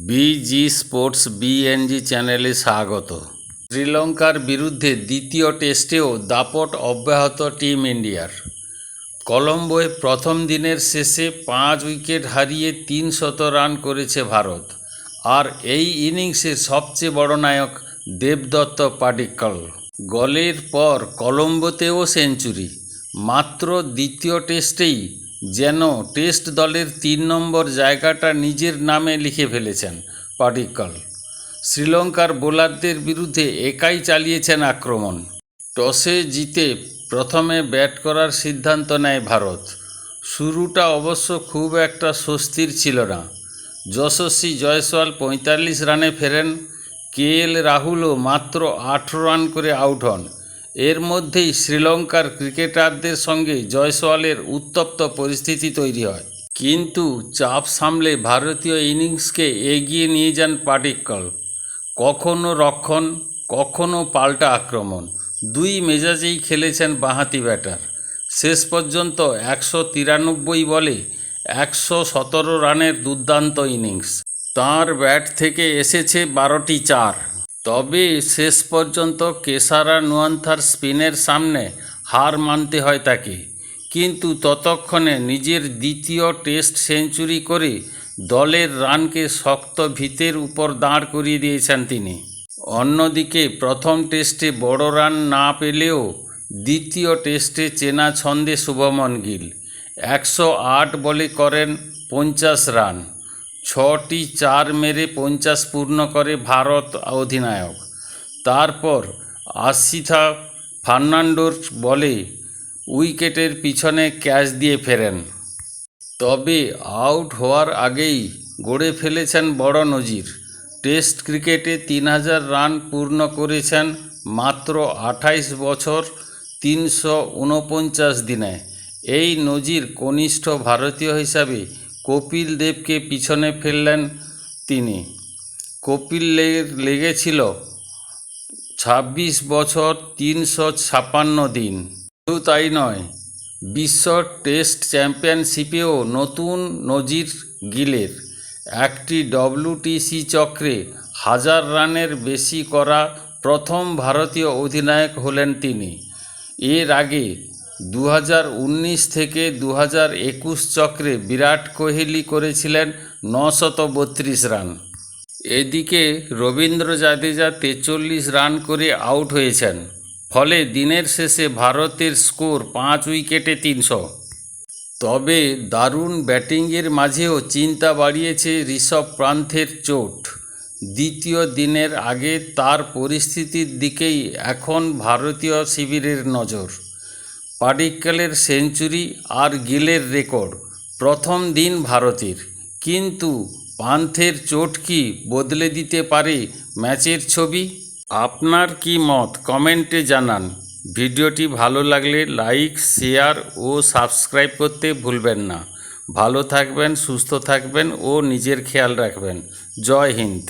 Busy sports BNG চ্যানেলে স্বাগত। শ্রীলঙ্কার বিরুদ্ধে দ্বিতীয় টেস্টেও দাপট অব্যাহত টিম ইন্ডিয়ার। কলম্বোয় প্রথম দিনের শেষে 5 উইকেট হারিয়ে 300 রান করেছে ভারত। আর এই ইনিংসের সবচেয়ে বড় নায়ক দেবদত্ত পাডিক্কল। গলের পর কলম্বোতেও সেঞ্চুরি। মাত্র দ্বিতীয় টেস্টেই যেন টেস্ট দলের 3 নম্বর জায়গাটা নিজের নামে লিখে ফেলেছেন পাডিক্কল। শ্রীলঙ্কার বোলারদের বিরুদ্ধে একাই চালিয়েছেন আক্রমণ। টসে জিতে প্রথমে ব্যাট করার সিদ্ধান্ত নেয় ভারত। শুরুটা অবশ্য খুব একটা স্বস্তির ছিল না। যশস্বী জয়সওয়াল 45 রানে ফেরেন। কেএল রাহুলও মাত্র 18 রান করে আউট হন। এর মধ্যেই শ্রীলঙ্কার ক্রিকেটারদের সঙ্গে জয়সওয়ালের উত্তপ্ত পরিস্থিতি তৈরি হয়। কিন্তু চাপ সামলে ভারতীয় ইনিংসকে এগিয়ে নিয়ে যান পাডিক্কল। কখনো রক্ষণ, কখনো পাল্টা আক্রমণ, দুই মেজাজেই খেলেছেন বাঁহাতি ব্যাটার। শেষ পর্যন্ত 193 বলে 117 রানের দুর্দান্ত ইনিংস। তাঁর ব্যাট থেকে এসেছে 12টি 4। তবে শেষ পর্যন্ত কেসারা নুয়ান্থার স্পিনের সামনে হার মানতে হয় তাকে। কিন্তু ততক্ষণে নিজের দ্বিতীয় টেস্ট সেঞ্চুরি করে দলের রানকে শক্ত ভিতের উপর দাঁড় করিয়ে দিয়েছেন তিনি। অন্যদিকে প্রথম টেস্টে বড় রান না পেলেও দ্বিতীয় টেস্টে চেনা ছন্দে শুভমন গিল 108 বলে করেন 50 রান। 6টি 4 মেরে 50 পূর্ণ করে ভারত অধিনায়ক। তারপর আসিথা ফার্নান্ডোর বলে উইকেটের পিছনে ক্যাচ দিয়ে ফেরেন। তবে আউট হওয়ার আগেই গড়ে ফেলেছেন বড় নজির। টেস্ট ক্রিকেটে 3000 রান পূর্ণ করেছেন মাত্র 28 বছর 349 দিনে। এই নজির কনিষ্ঠ ভারতীয় হিসাবে কপিল দেবকে পিছনে ফেললেন তিনি। কপিল লেগেছিল 26 বছর 356 দিন। শুধু তাই নয়, বিশ্ব টেস্ট চ্যাম্পিয়নশিপেও নতুন নজির গিলের। একটি WTC চক্রে 1000 রানের বেশি করা প্রথম ভারতীয় অধিনায়ক হলেন তিনি। এর আগে 2019 থেকে 2021 চক্রে বিরাট কোহলি করেছিলেন 932 রান। এদিকে রবীন্দ্র জাদেজা 43 রান করে আউট হয়েছেন। ফলে দিনের শেষে ভারতের স্কোর 5 উইকেটে 300। তবে দারুণ ব্যাটিংয়ের মাঝেও চিন্তা বাড়িয়েছে ঋষভ পান্থের চোট। দ্বিতীয় দিনের আগে তার পরিস্থিতির দিকেই এখন ভারতীয় শিবিরের নজর। পাডিক্কলের সেঞ্চুরি আর গিলের রেকর্ড প্রথম দিন ভারতের। কিন্তু পান্থের চোট কি বদলে দিতে পারে ম্যাচের ছবি? আপনার কি মত কমেন্টে জানান। ভিডিওটি ভালো লাগলে লাইক, শেয়ার ও সাবস্ক্রাইব করতে ভুলবেন না। ভালো থাকবেন, সুস্থ থাকবেন ও নিজের খেয়াল রাখবেন। জয় হিন্দ।